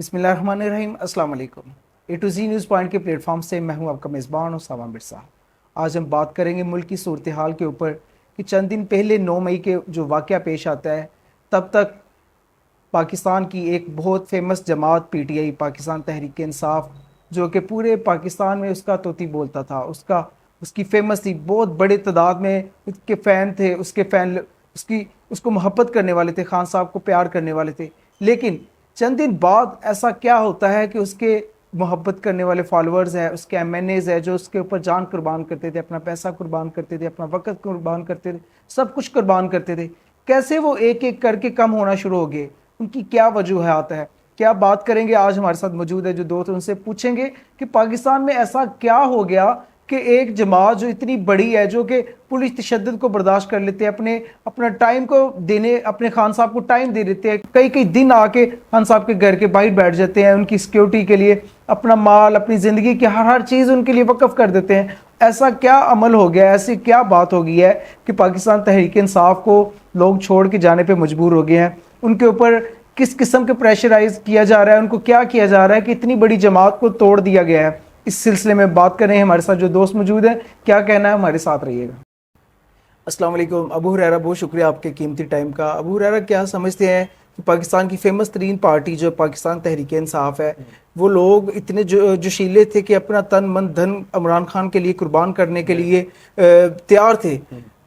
बिस्मिल्लाहिर्रहमानिर्रहीम, अस्सलाम वालेकुम। ए टू जी न्यूज़ पॉइंट के प्लेटफॉर्म से मैं हूं आपका मेज़बान उसामा मिर्ज़ा। आज हम बात करेंगे मुल्क की सूरत हाल के ऊपर कि चंद दिन पहले 9 मई के जो वाक़या पेश आता है, तब तक पाकिस्तान की एक बहुत फेमस जमात पीटीआई पाकिस्तान तहरीक इंसाफ, जो कि पूरे पाकिस्तान में उसका तोती बोलता था, उसकी फेमस थी, बहुत बड़े तादाद में उसके फ़ैन थे, उसके फ़ैन उसको मोहब्बत करने वाले थे, खान साहब को प्यार करने वाले थे। लेकिन चंद दिन बाद ऐसा क्या होता है कि उसके मोहब्बत करने वाले फॉलोअर्स हैं, उसके एमएनएज़ हैं, जो उसके ऊपर जान कुर्बान करते थे, अपना पैसा कुर्बान करते थे, अपना वक़्त कुर्बान करते थे, सब कुछ कुर्बान करते थे, कैसे वो एक एक करके कम होना शुरू हो गए? उनकी क्या वजूहत है? क्या बात करेंगे। आज हमारे साथ मौजूद है जो दोस्त, उनसे पूछेंगे कि पाकिस्तान में ऐसा क्या हो गया कि एक जमात जो इतनी बड़ी है, जो कि पुलिस तशद्दुद को बर्दाश्त कर लेते हैं, अपना टाइम को देने, अपने खान साहब को टाइम दे देते हैं, कई कई दिन आके खान साहब के घर के बाहर बैठ जाते हैं, उनकी सिक्योरिटी के लिए अपना माल, अपनी ज़िंदगी की हर चीज़ उनके लिए वक्फ कर देते हैं। ऐसा क्या अमल हो गया, ऐसी क्या बात हो गई है कि पाकिस्तान तहरीक इंसाफ को लोग छोड़ के जाने पर मजबूर हो गए हैं? उनके ऊपर किस किस्म के प्रेशराइज किया जा रहा है, उनको क्या किया जा रहा है कि इतनी बड़ी जमात को तोड़ दिया गया है? इस सिलसिले में बात कर रहे हैं। हमारे साथ जो दोस्त मौजूद हैं, क्या कहना है, हमारे साथ रहिएगा। अस्सलाम वालेकुम अबू हुरैरा, बहुत शुक्रिया आपके कीमती टाइम का। अबू हुरैरा, क्या समझते हैं कि पाकिस्तान की फेमस तरीन पार्टी जो पाकिस्तान तहरीक इंसाफ है, वो लोग इतने जोशीले थे कि अपना तन मन धन इमरान खान के लिए कुर्बान करने के लिए तैयार थे?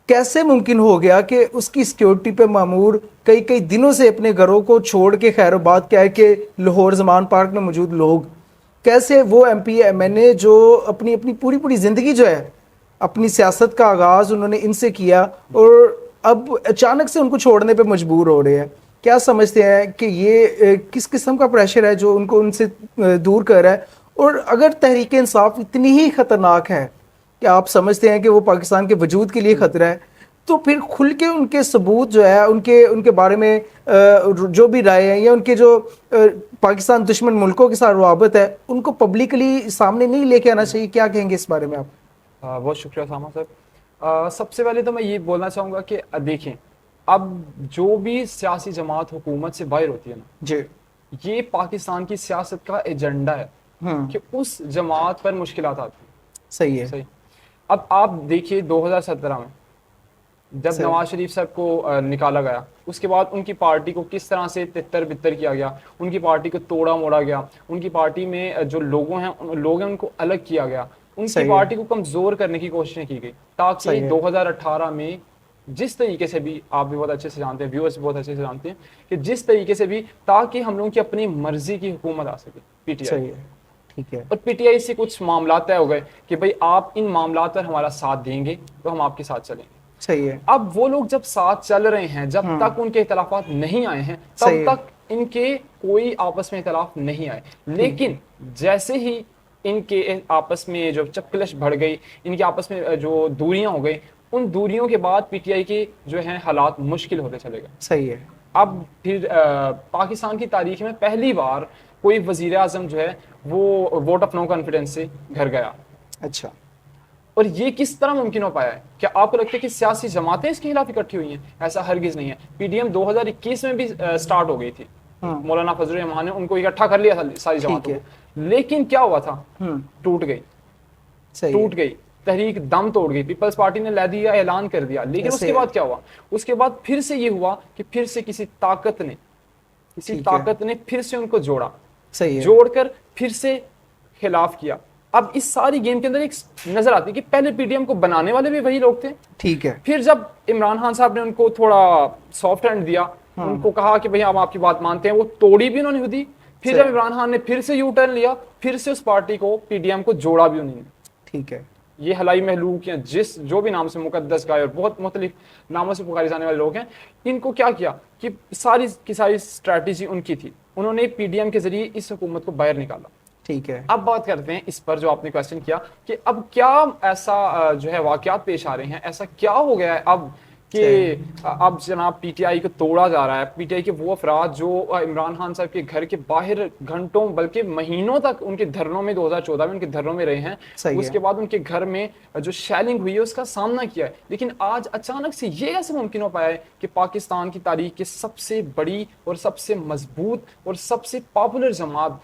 कैसे मुमकिन हो गया कि उसकी सिक्योरिटी पे मामूर कई कई दिनों से अपने घरों को छोड़ के खैरोबाद क्या है कि लाहौर जमान पार्क में मौजूद लोग, कैसे वो एमपी एमएनए जो अपनी अपनी पूरी पूरी ज़िंदगी जो है, अपनी सियासत का आगाज़ उन्होंने इनसे किया, और अब अचानक से उनको छोड़ने पे मजबूर हो रहे हैं? क्या समझते हैं कि ये किस किस्म का प्रेशर है जो उनको उनसे दूर कर रहा है? और अगर तहरीक इंसाफ इतनी ही ख़तरनाक है कि आप समझते हैं कि वो पाकिस्तान के वजूद के लिए ख़तरा है, तो फिर खुल के उनके सबूत जो है, उनके बारे में जो भी राय है, या उनके जो पाकिस्तान दुश्मन मुल्कों के साथ रवाबत है, उनको पब्लिकली सामने नहीं लेके आना चाहिए? क्या कहेंगे इस बारे में आप? बहुत शुक्रिया सामा साहब। सबसे पहले तो मैं ये बोलना चाहूँगा कि देखें, अब जो भी सियासी जमात हुकूमत से बाहर होती है ना जी, ये पाकिस्तान की सियासत का एजेंडा है कि उस जमात पर मुश्किलात आती है। सही है। सही। अब आप देखिए 2017 में जब नवाज शरीफ साहब को निकाला गया, उसके बाद उनकी पार्टी को किस तरह से तितर बितर किया गया, उनकी पार्टी को तोड़ा मोड़ा गया, उनकी पार्टी में जो लोग हैं उनको अलग किया गया, उनकी पार्टी को कमजोर करने की कोशिशें की गई, ताकि 2018 में जिस तरीके से भी, आप भी बहुत अच्छे से जानते हैं, व्यूअर्स भी बहुत अच्छे से जानते हैं कि जिस तरीके से भी, ताकि हम लोगों की अपनी मर्जी की हुकूमत आ सके पीटीआई। ठीक है। और पीटीआई से कुछ मामला तय हो गए कि भाई आप इन मामला पर हमारा साथ देंगे तो हम आपके साथ चलेंगे। सही है। अब वो लोग जब साथ चल रहे हैं, जब तक उनके इख्तलाफात नहीं आए हैं, तब तक इनके कोई आपस में इख्तलाफ नहीं आए। लेकिन जैसे ही इनके आपस में जो चपकलश बढ़ गई, इनके आपस में जो दूरियां हो गई, उन दूरियों के बाद पीटीआई के जो हैं हालात मुश्किल होते चले गए। सही है। अब फिर पाकिस्तान की तारीख में पहली बार कोई वजीर आजम जो है वो वोट ऑफ नो कॉन्फिडेंस से घर गया। अच्छा। और ये किस तरह मुमकिन हो पाया है? क्या आपको लगता है कि सियासी जमातें इसके खिलाफ इकट्ठी हुई हैं? ऐसा हरगिज नहीं है। पीडीएम 2021 में भी स्टार्ट हो गई थी, मौलाना फजल रहमान ने उनको इकट्ठा कर लिया था सारी जमातों को, लेकिन क्या हुआ था? टूट गई। टूट गई, तहरीक दम तोड़ गई, पीपल्स पार्टी ने ला दिया, ऐलान कर दिया। लेकिन उसके बाद क्या हुआ? उसके बाद फिर से ये हुआ कि फिर से किसी ताकत ने फिर से उनको जोड़ा, जोड़कर फिर से खिलाफ किया। अब इस सारी गेम के अंदर एक नजर आती है कि पहले पीडीएम को बनाने वाले भी वही लोग थे। ठीक है। फिर जब इमरान खान साहब ने उनको थोड़ा सॉफ्ट हैंड दिया, उनको कहा कि भैया हम आपकी बात मानते हैं, वो तोड़ी भी उन्होंने दी। फिर जब इमरान खान ने फिर से यू टर्न लिया, फिर से उस पार्टी को, पीडीएम को जोड़ा भी उन्होंने। ठीक है। ये हलाई महलूक या जो भी नाम से मुकद्दस गाय और बहुत मुख्तलिफ नामों से पुकारे जाने वाले लोग हैं, इनको क्या किया कि सारी की सारी स्ट्रैटेजी उनकी थी। उन्होंने पीडीएम के जरिए इस हुकूमत को बाहर निकाला। ठीक है। अब बात करते हैं इस पर जो आपने क्वेश्चन किया कि अब क्या ऐसा जो है वाकयात पेश आ रहे हैं, ऐसा क्या हो गया है अब कि अब जनाब पीटीआई को तोड़ा जा रहा है। पीटीआई के वो अफराद जो इमरान खान साहब के घर के बाहर घंटों बल्कि महीनों तक उनके धरनों में 2014 में उनके धरनों में रहे हैं, उसके बाद उनके घर में जो शेलिंग हुई है उसका सामना किया है, लेकिन आज अचानक से ये कैसे मुमकिन हो पाया है कि पाकिस्तान की तारीख की सबसे बड़ी और सबसे मजबूत और सबसे पॉपुलर जमात,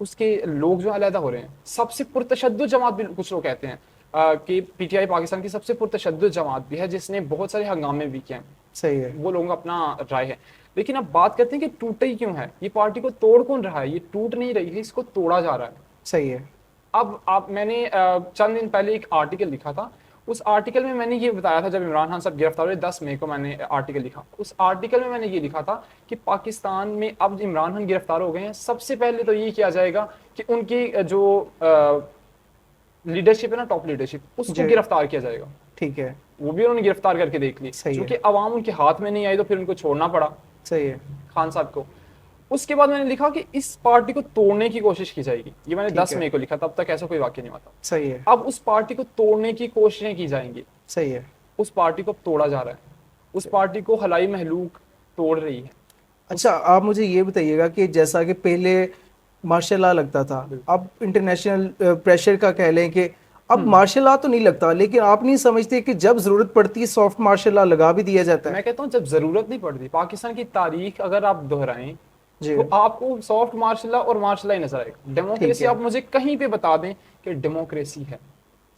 उसके लोग जो अलहदा हो रहे हैं। सबसे पुरतशद्दुद जमात भी कुछ लोग कहते हैं कि पीटीआई पाकिस्तान की सबसे पुरतशद्दुद जमात भी है, जिसने बहुत सारे हंगामे भी किए हैं। सही है, वो लोगों का अपना राय है। लेकिन अब बात करते हैं कि टूटे ही क्यों है, ये पार्टी को तोड़ कौन रहा है? ये टूट नहीं रही है, इसको तोड़ा जा रहा है। सही है। अब आप मैंने चंद दिन पहले एक आर्टिकल लिखा था, उस आर्टिकल में मैंने ये बताया था, जब इमरान खान साहब गिरफ्तार हुए 10 मई को मैंने आर्टिकल लिखा। उस आर्टिकल में मैंने ये लिखा था कि पाकिस्तान में अब इमरान खान गिरफ्तार हो गए हैं, सबसे पहले तो ये किया जाएगा कि उनकी जो लीडरशिप है ना, टॉप लीडरशिप, उसको गिरफ्तार किया जाएगा। ठीक है, वो भी उन्होंने गिरफ्तार करके देख ली, क्योंकि अवाम उनके हाथ में नहीं आई तो फिर उनको छोड़ना पड़ा। सही है, खान साहब को। उसके बाद मैंने लिखा कि इस पार्टी को तोड़ने की कोशिश की जाएगी। ये मैंने 10 मई को लिखा, तब तक ऐसा कोई वाक्य नहीं हुआ था। सही है। अब उस पार्टी को तोड़ने की कोशिशें की जाएंगी। सही है। उस पार्टी को तोड़ा जा रहा है, उस पार्टी को हलाई महलूक तोड़ रही है। अच्छा, आप मुझे ये बताइएगा कि जैसा कि पहले मार्शल लॉ लगता था, अब इंटरनेशनल प्रेशर का कह लें कि अब मार्शल लॉ तो नहीं लगता, लेकिन आप नहीं समझते कि जब जरूरत पड़ती है सॉफ्ट मार्शल लॉ लगा भी दिया जाता है? मैं कहता हूँ जब जरूरत नहीं पड़ती। पाकिस्तान की तारीख अगर आप दोहराएं तो आपको सॉफ्ट मार्शल लॉ और मार्शल लॉ ही नजर आएगा। डेमोक्रेसी आप मुझे कहीं पे बता दें कि डेमोक्रेसी है।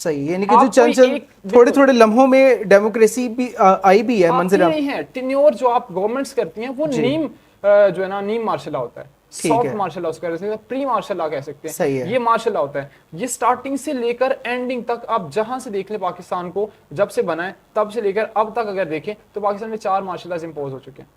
सही, यानी कि जो चंद थोड़े थोड़े लम्हों में डेमोक्रेसी भी आई भी है मंजर नहीं है। टेन्योर जो आप गवर्नमेंट्स करती हैं वो नीम जो है ना, नीम मार्शल लॉ होता है। सॉफ्ट मार्शल लॉ उसको कह सकते हैं, प्री मार्शल लॉ कह सकते हैं। सही है। ये मार्शल लॉ होता है, ये स्टार्टिंग से लेकर एंडिंग तक आप जहां से देख ले पाकिस्तान को, जब से बना है तब से लेकर अब तक अगर देखें तो पाकिस्तान में 4 मार्शल लॉज इंपोज हो चुके हैं।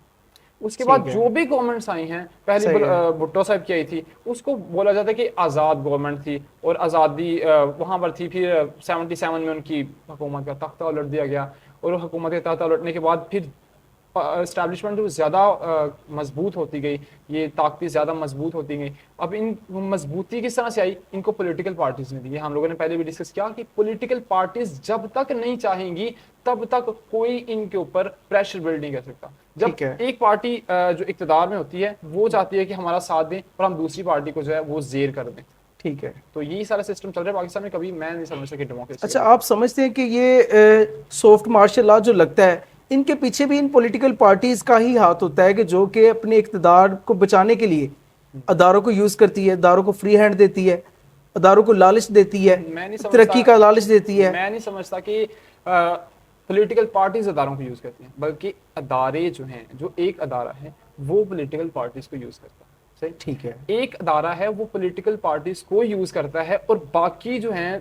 उसके बाद जो भी गवर्नमेंट्स आई हैं, पहले भुट्टो साहब की आई थी, उसको बोला जाता है कि आज़ाद गवर्नमेंट थी और आज़ादी वहां पर थी। फिर 77 में उनकी हुकूमत का तख्ता उलट दिया गया और हुकूमत का तख्ता उलटने के बाद फिर एस्टैब्लिशमेंट जो ज़्यादा मजबूत होती गई, ये ताकतें ज़्यादा मजबूत होती गई। अब इन मजबूती किस तरह से आई? इनको पॉलिटिकल पार्टीज ने दी। हम लोगों ने पहले भी डिस्कस किया कि पॉलिटिकल पार्टीज जब तक नहीं चाहेंगी तब तक कोई इनके ऊपर प्रेशर बिल्ड नहीं कर सकता। जब एक पार्टी जो इक़्तिदार में होती है वो चाहती है कि हमारा साथ दें और हम दूसरी पार्टी को जो है वो जेर कर दें। ठीक है, तो यही सारा सिस्टम चल रहा है पाकिस्तान में। कभी मैं नहीं समझ सकी डेमोक्रेसी। अच्छा, आप समझते हैं कि ये सॉफ्ट मार्शल लॉ जो लगता है, इनके पीछे भी इन पॉलिटिकल पार्टीज का ही हाथ होता है कि जो कि अपने इक़्तिदार को बचाने के लिए अदारों को यूज करती है, अदारों को फ्री हैंड देती है, अदारों को लालच देती है, तरक्की का लालच देती है? मैं नहीं समझता कि पॉलिटिकल पार्टीज अदारों को यूज करती हैं, बल्कि अदारे जो हैं, जो एक अदारा है वो पॉलिटिकल पार्टीज को यूज करता है। सही, ठीक है। एक अदारा है वो पॉलिटिकल पार्टीज को यूज करता है और बाकी जो हैं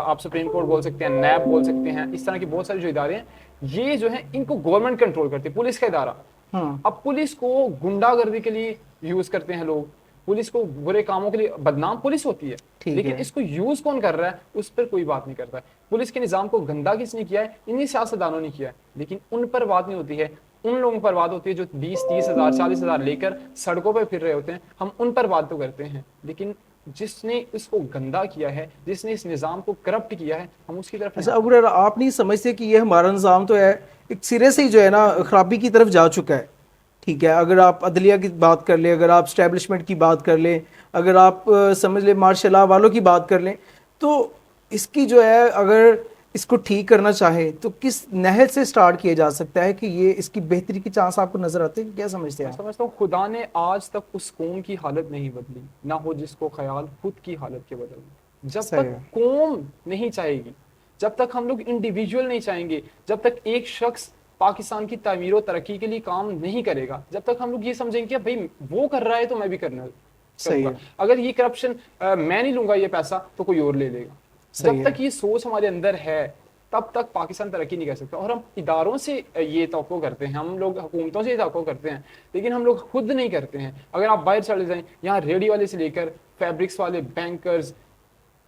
आप सुप्रीम कोर्ट बोल सकते हैं, नैब बोल सकते हैं, इस तरह की बहुत सारे जो इदारे हैं ये जो है इनको गवर्नमेंट कंट्रोल करती है। पुलिस का इदारा, अब पुलिस को गुंडागर्दी के लिए यूज करते हैं लोग, पुलिस को बुरे कामों के लिए, बदनाम पुलिस होती है, लेकिन इसको यूज कौन कर रहा है उस पर कोई बात नहीं करता है। पुलिस के निजाम को गंदा किसने किया है? इन्हीं सियासतदानों ने किया है, लेकिन उन पर बात नहीं होती है। उन लोगों पर बात होती है जो 20-30 हज़ार 40 हज़ार लेकर सड़कों पर फिर रहे होते हैं। हम उन पर बात तो करते हैं, लेकिन जिसने इसको गंदा किया है, जिसने इस निज़ाम को करप्ट किया है, हम उसकी तरफ। अच्छा अबूर, आप नहीं समझते कि ये हमारा निज़ाम तो है एक सिरे से ही जो है ना खराबी की तरफ जा चुका है? ठीक है, अगर आप अदलिया की बात कर लें, अगर आप स्टैब्लिशमेंट की बात कर लें, अगर आप समझ लें मार्शल लॉ वालों की बात कर लें, तो इसकी जो है अगर इसको ठीक करना चाहे तो किस नहर से स्टार्ट किया जा सकता है कि ये इसकी बेहतरी की चांस आपको नजर आते हैं? क्या समझते हैं? समझता हूँ खुदा ने आज तक उस कौम की हालत नहीं बदली, ना हो जिसको ख्याल खुद की हालत के बदलने। जब तक कौम नहीं चाहेगी, जब तक हम लोग इंडिविजुअल नहीं चाहेंगे, जब तक एक शख्स पाकिस्तान की तामीर और तरक्की के लिए काम नहीं करेगा, जब तक हम लोग ये समझेंगे कि भाई वो कर रहा है तो मैं भी करना करूंगा, अगर ये करप्शन मैं नहीं लूंगा ये पैसा तो कोई और ले लेगा, जब तक ये सोच हमारे अंदर है तब तक पाकिस्तान तरक्की नहीं कर सकता। और हम इदारों से ये तवक्को करते हैं, हम लोग हुकूमतों से ये तवक्को करते हैं, लेकिन हम लोग खुद नहीं करते हैं। अगर आप बाहर चले जाएं, यहाँ रेडी वाले से लेकर फैब्रिक्स वाले, बैंकर्स,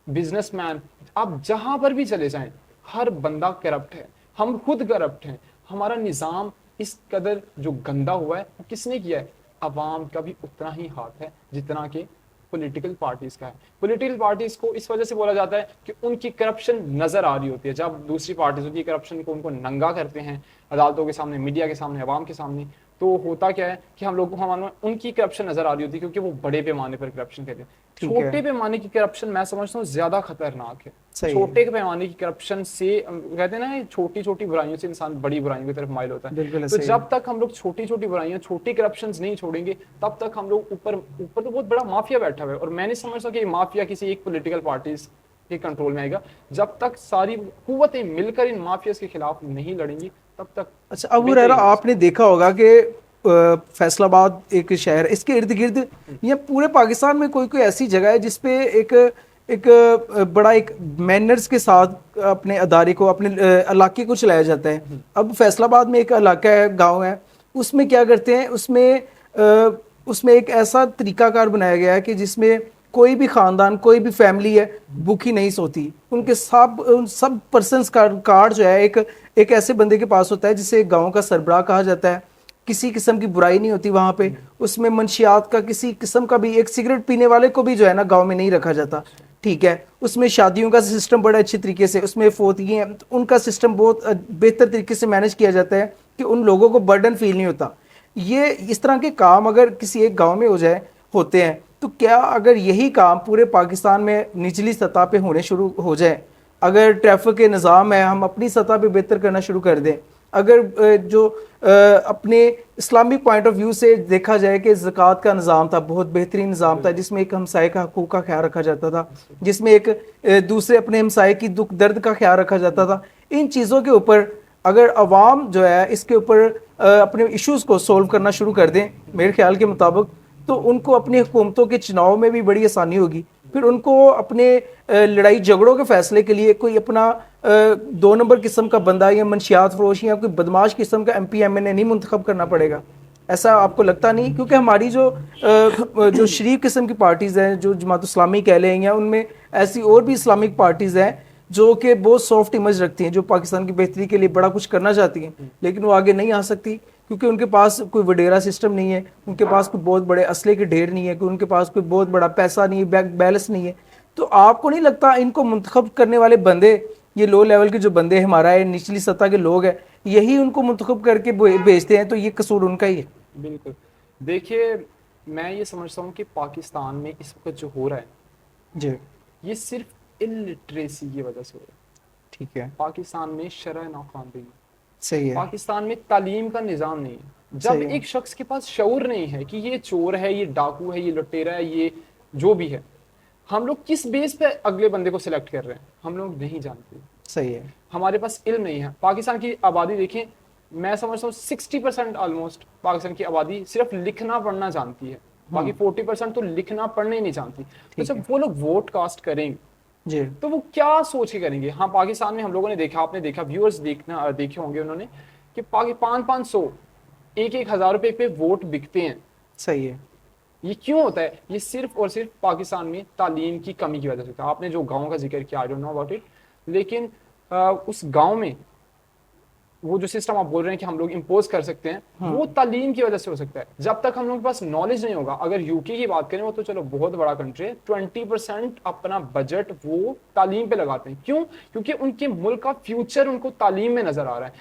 बिजनेसमैन, आप जहां पर भी चले जाएं, हर बंदा करप्ट है, हम खुद करप्ट हैं। हमारा निज़ाम इस कदर जो गंदा हुआ है वो किसने किया है? अवाम का भी उतना ही हाथ है जितना कि पॉलिटिकल पार्टीज का है। पॉलिटिकल पार्टीज को इस वजह से बोला जाता है कि उनकी करप्शन नजर आ रही होती है। जब दूसरी पार्टीज होती है करप्शन को उनको नंगा करते हैं अदालतों के सामने, मीडिया के सामने, अवाम के सामने, तो होता क्या है कि हम लोग को हमारे उनकी करप्शन नजर आ रही होती है क्योंकि वो बड़े पैमाने पर करप्शन करते हैं। ठीक है। छोटे पैमाने की करप्शन मैं समझता हूँ ज्यादा खतरनाक है। सही है। छोटे पैमाने की करप्शन से कहते हैं ना, छोटी छोटी बुराइयों से इंसान बड़ी बुराइयों की तरफ माइल होता है। बिल्कुल तो सही जब तक हम लोग छोटी छोटी बुराइयां, छोटी करप्शन नहीं छोड़ेंगे, तब तक हम लोग ऊपर ऊपर तो बहुत बड़ा माफिया बैठा हुआ है। और मैंने समझता कि ये माफिया किसी एक पॉलिटिकल पार्टी के कंट्रोल में आएगा। जब तक सारी कुव्वतें मिलकर इन माफियाज के खिलाफ नहीं लड़ेंगी तब तक। अच्छा अबू हुरैरा, आपने देखा होगा कि फैसलाबाद एक शहर, इसके इर्द गिर्द या पूरे पाकिस्तान में कोई कोई ऐसी जगह है जिसपे एक एक बड़ा एक मैनर्स के साथ अपने अदारे को, अपने इलाके को चलाया जाता है। अब फैसलाबाद में एक इलाका है, गांव है, उसमें क्या करते हैं, उसमें एक ऐसा तरीकाकार बनाया गया है कि जिसमें कोई भी खानदान, कोई भी फैमिली है, भूखी नहीं सोती। उनके सब पर्सन्स का कार्ड जो है एक ऐसे बंदे के पास होता है जिसे गांव का सरबराह कहा जाता है। किसी किस्म की बुराई नहीं होती वहां पे। उसमें मंशियात का किसी किस्म का भी, एक सिगरेट पीने वाले को भी जो है ना गांव में नहीं रखा जाता। ठीक है। उसमें शादियों का सिस्टम बड़ा अच्छे तरीके से, उसमें फोतियाँ, उनका सिस्टम बहुत बेहतर तरीके से मैनेज किया जाता है कि उन लोगों को बर्डन फील नहीं होता। ये इस तरह के काम अगर किसी एक गांव में होते हैं, तो क्या अगर यही काम पूरे पाकिस्तान में निचली सतह पे होने शुरू हो जाए, अगर ट्रैफिक के निज़ाम है हम अपनी सतह पे बेहतर करना शुरू कर दें, अगर जो अपने इस्लामिक पॉइंट ऑफ व्यू से देखा जाए कि ज़कात का निज़ाम था, बहुत बेहतरीन निज़ाम था, जिसमें एक हमसाये का हकूक़ का ख्याल रखा जाता था, जिसमें एक दूसरे अपने हमसाये की दुख दर्द का ख्याल रखा जाता था। इन चीज़ों के ऊपर अगर अवाम जो है इसके ऊपर अपने इश्यूज़ को सोल्व करना शुरू कर दें मेरे ख्याल के मुताबिक, तो उनको अपनी हुकूमतों के चुनाव में भी बड़ी आसानी होगी। फिर उनको अपने लड़ाई झगड़ों के फैसले के लिए कोई अपना 2 नंबर किस्म का बंदा या मंशियात फरोश या कोई बदमाश किस्म का MPMNA नहीं मुंतखब करना पड़ेगा। ऐसा आपको लगता नहीं? क्योंकि हमारी जो शरीफ किस्म की पार्टीज़ हैं, जो जमात इस्लामी कह लें, या उनमें ऐसी और भी इस्लामिक पार्टीज़ हैं जो कि बहुत सॉफ्ट इमेज रखती हैं, जो पाकिस्तान की बेहतरी के लिए बड़ा कुछ करना चाहती हैं, लेकिन वो आगे नहीं आ सकती क्योंकि उनके पास कोई वडेरा सिस्टम नहीं है, उनके पास कोई बहुत बड़े असले के ढेर नहीं है, कि उनके पास कोई बहुत बड़ा पैसा नहीं है, बैंक बैलेंस नहीं है। तो आपको नहीं लगता इनको मुंतखब करने वाले बंदे, ये लो लेवल के जो बंदे हमारा है, निचली सतह के लोग हैं, यही उनको मुंतखब करके भेजते हैं, तो ये कसूर उनका ही है? बिल्कुल। देखिए, मैं ये समझता हूँ कि पाकिस्तान में इस वक्त जो हो रहा है जी, ये सिर्फ इलिटरेसी की वजह से हो रहा है। ठीक है, पाकिस्तान में शरअ नाकानूनी, सही है, पाकिस्तान में तालीम का निज़ाम नहीं है। जब एक शख्स के पास शऊर नहीं है कि ये चोर है, ये डाकू है, ये लुटेरा है, ये जो भी है, हम लोग किस बेस पे अगले बंदे को सिलेक्ट कर रहे हैं हम लोग नहीं जानते। सही है, हमारे पास इल्म नहीं है। पाकिस्तान की आबादी देखें, मैं समझता हूँ 60% ऑलमोस्ट पाकिस्तान की आबादी सिर्फ लिखना पढ़ना जानती है, बाकी 40% तो लिखना पढ़ने ही नहीं जानती। तो जब वो लोग वोट कास्ट करेंगे जी, तो वो क्या सोच के करेंगे? हाँ, पाकिस्तान में हम लोगों ने देखा, आपने देखा, व्यूअर्स देखे होंगे उन्होंने, कि 500-500 1-1 हज़ार रुपए पे वोट बिकते हैं। सही है, ये क्यों होता है? ये सिर्फ और सिर्फ पाकिस्तान में तालीम की कमी की वजह से होता है। आपने जो गांव का जिक्र किया, I don't know about it, लेकिन उस गांव में वो जो सिस्टम आप बोल रहे हैं कि हम लोग इम्पोज कर सकते हैं, वो तालीम की वजह से हो सकता है। जब तक हम लोगों के पास नॉलेज नहीं होगा, अगर यूके की बात करें, वो तो चलो बहुत बड़ा कंट्री है, 20% अपना बजट वो तालीम पे लगाते हैं। क्यों? क्योंकि उनके मुल्क का फ्यूचर उनको तालीम में नजर आ रहा है।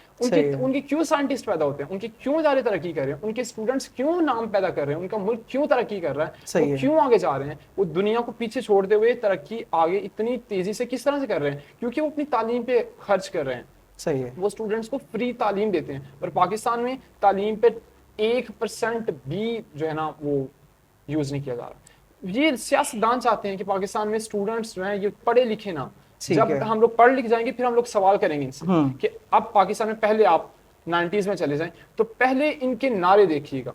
उनके क्यों साइंटिस्ट पैदा होते हैं, उनके क्यों ज़्यादा तरक्की कर रहे हैं, उनके स्टूडेंट्स क्यों नाम पैदा कर रहे हैं, उनका मुल्क क्यों तरक्की कर रहा है, वो क्यों आगे जा रहे हैं, वो दुनिया को पीछे छोड़ते हुए तरक्की आगे इतनी तेजी से किस तरह से कर रहे हैं? क्योंकि वो अपनी तालीम पे खर्च कर रहे हैं। सही है, वो स्टूडेंट्स को फ्री तालीम देते हैं। और पाकिस्तान में तालीम पे 1% भी जो है ना वो यूज नहीं किया जा रहा। ये सियासतदान चाहते हैं कि पाकिस्तान में स्टूडेंट्स जो हैं ये पढ़े लिखे ना। जब हम लोग पढ़ लिख जाएंगे फिर हम लोग सवाल करेंगे इनसे कि अब पाकिस्तान में, पहले आप 90s में चले जाएं तो पहले इनके नारे देखिएगा,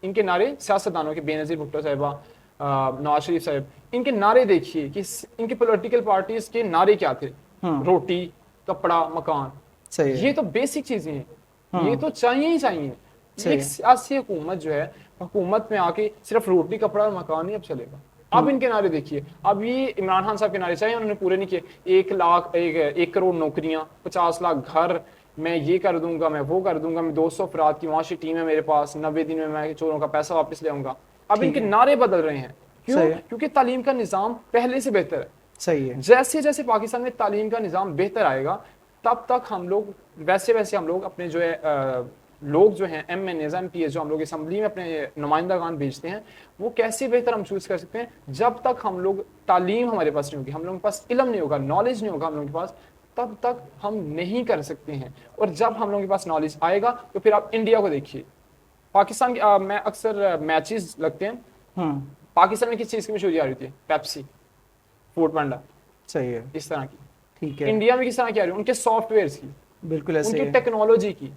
इनके नारे सियासतदानों के, बेनजीर भुट्टो साहिबा, नवाज शरीफ साहब, इनके नारे देखिए कि इनके पॉलिटिकल पार्टीज के नारे क्या थे। रोटी, कपड़ा, मकान, ये तो बेसिक चीजें हैं, ये तो चाहिए ही चाहिए। एक सियासी हुकूमत जो है, हुकूमत में आके सिर्फ रोटी, कपड़ा और मकान ही अब चलेगा। अब इनके नारे देखिए, अब ये इमरान खान साहब के नारे चाहिए, उन्होंने पूरे नहीं किए। 1 करोड़ नौकरियां, 50 लाख घर, मैं ये कर दूंगा, मैं वो कर दूंगा, मैं 200 अफराद की मुआशी टीम है मेरे पास, 90 दिन में मैं चोरों का पैसा वापस ले आऊंगा। अब इनके नारे बदल रहे हैं। क्यों? सही है। क्योंकि तालीम का निज़ाम पहले से बेहतर है। सही है। जैसे जैसे पाकिस्तान में तालीम का निज़ाम बेहतर आएगा, तब तक हम लोग वैसे वैसे हम लोग अपने जो है लोग जो हैं MNAs MPs जो हम लोग असम्बली में अपने नुमाइंदागान भेजते हैं, वो कैसे बेहतर हम चूज़ कर सकते हैं? जब तक हम लोग तालीम हमारे पास नहीं होगी, हम लोगों के पास इल्म नहीं होगा, नॉलेज नहीं होगा हम लोगों के पास, तब तक हम नहीं कर सकते हैं। और जब हम लोगों के पास नॉलेज आएगा, तो फिर आप इंडिया को देखिए, पाकिस्तान मैं अक्सर मैचेस लगते हैं, पाकिस्तान में किस चीज़ की मशहूरी आ रही थी? पेप्सी, फूड पांडा, सही है। इस तरह की। ठीक है। इंडिया में किस तरह की आ रही है? उनके सॉफ्टवेयर्स की, बिल्कुल ऐसे उनकी है। टेक्नोलॉजी की,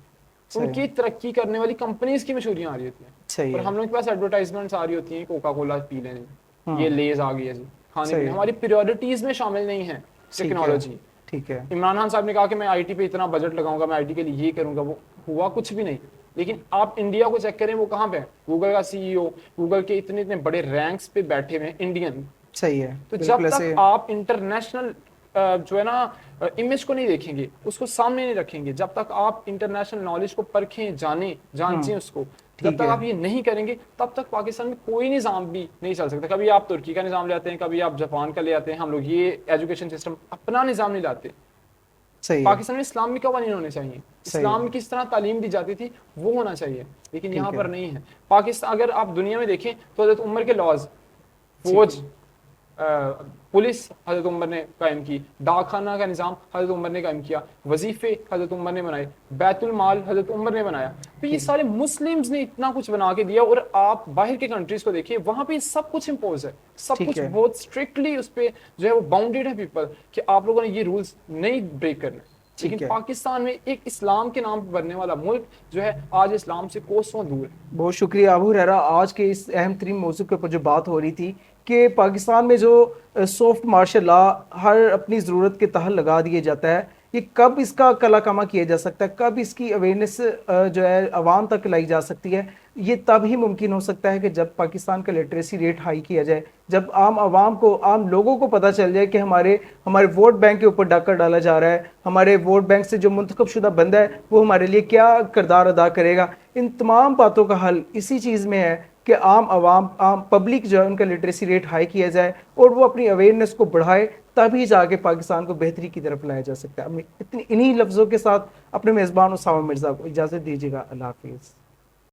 सही है। उनकी तरक्की करने वाली कंपनीज की मशहूरियां आ रही होती हैं। सही और है। हम लोग के पास एडवर्टाइजमेंट्स आ रही होती हैं, कोका कोला पी लें जी, ये लेज आ गई है जी, खाने सही पीने, है। हमारी प्रायोरिटीज में शामिल नहीं है ठीक है। टेक्नोलॉजी। ठीक है। इमरान खान साहब ने कहा कि मैं IT पे इतना बजट लगाऊंगा, मैं IT के लिए ये करूंगा, वो हुआ कुछ भी नहीं। लेकिन आप इंडिया को चेक करें, वो कहाँ पे है? गूगल का CEO, गूगल के इतने इतने बड़े रैंक्स पे बैठे हुए हैं इंडियन। सही है। तो बिल्कुल जब ऐसे तक है। आप इंटरनेशनल जो है ना इमेज को नहीं देखेंगे, उसको सामने नहीं रखेंगे, जब तक आप इंटरनेशनल नॉलेज को परखें, जांचें उसको, जब ठीक तक है। आप ये नहीं करेंगे, तब तक पाकिस्तान में कोई निज़ाम भी नहीं चल सकता। कभी आप तुर्की का निज़ाम ले आते हैं, कभी आप जापान का ले आते हैं, हम लोग ये एजुकेशन सिस्टम अपना निज़ाम नहीं लाते। सही है। पाकिस्तान में इस्लामी कवानीन होने चाहिए, सही इस्लाम है। में किस तरह तालीम दी जाती थी वो होना चाहिए, लेकिन ठीक यहाँ है। पर नहीं है। पाकिस्तान अगर आप दुनिया में देखें तो हज़रत उमर के लॉज, फौज, पुलिस हज़रत उमर ने कायम की, डाकखाना का निज़ाम हज़रत उमर ने कायम किया, वजीफे हज़रत उमर ने बनाए, बैतुल माल हज़रत उमर ने बनाया। तो ये सारे मुस्लिम्स ने इतना कुछ बना के दिया। और आप बाहर के कंट्रीज को देखिए, वहां पे सब कुछ इम्पोज है, सब ठीक कुछ है। बहुत स्ट्रिक्टली उस पर जो है वो बाउंडेड है पीपल, कि आप लोगों ने ये रूल्स नहीं ब्रेक करने। ठीक लेकिन है। पाकिस्तान में एक इस्लाम के नाम पर बनने वाला मुल्क जो है, आज इस्लाम से कोसों दूर है। बहुत शुक्रिया अबू हुरैरा। आज के इस अहम तरीन मौजू के ऊपर जो बात हो रही थी कि पाकिस्तान में जो सॉफ्ट मार्शल लॉ हर अपनी ज़रूरत के तहत लगा दिया जाता है, ये कब इसका कलाकामा किया जा सकता है, कब इसकी अवेयरनेस जो है आवाम तक लाई जा सकती है, ये तब ही मुमकिन हो सकता है कि जब पाकिस्तान का लिटरेसी रेट हाई किया जाए, जब आम आवाम को, आम लोगों को पता चल जाए कि हमारे वोट बैंक के ऊपर डाका डाला जा रहा है, हमारे वोट बैंक से जो मुंतखब शुदा बंदा है वो हमारे लिए क्या किरदार अदा करेगा। इन तमाम बातों का हल इसी चीज़ में है कि आम आवाम, आम पब्लिक जो है उनका लिटरेसी रेट हाई किया जाए और वो अपनी अवेयरनेस को बढ़ाए, तभी जाके पाकिस्तान को बेहतरी की तरफ लाया जा सकता है। इन्हीं लफ्ज़ों के साथ अपने मेज़बान उसामा मिर्ज़ा को इजाज़त दीजिएगा। अल्लाह हाफिज़।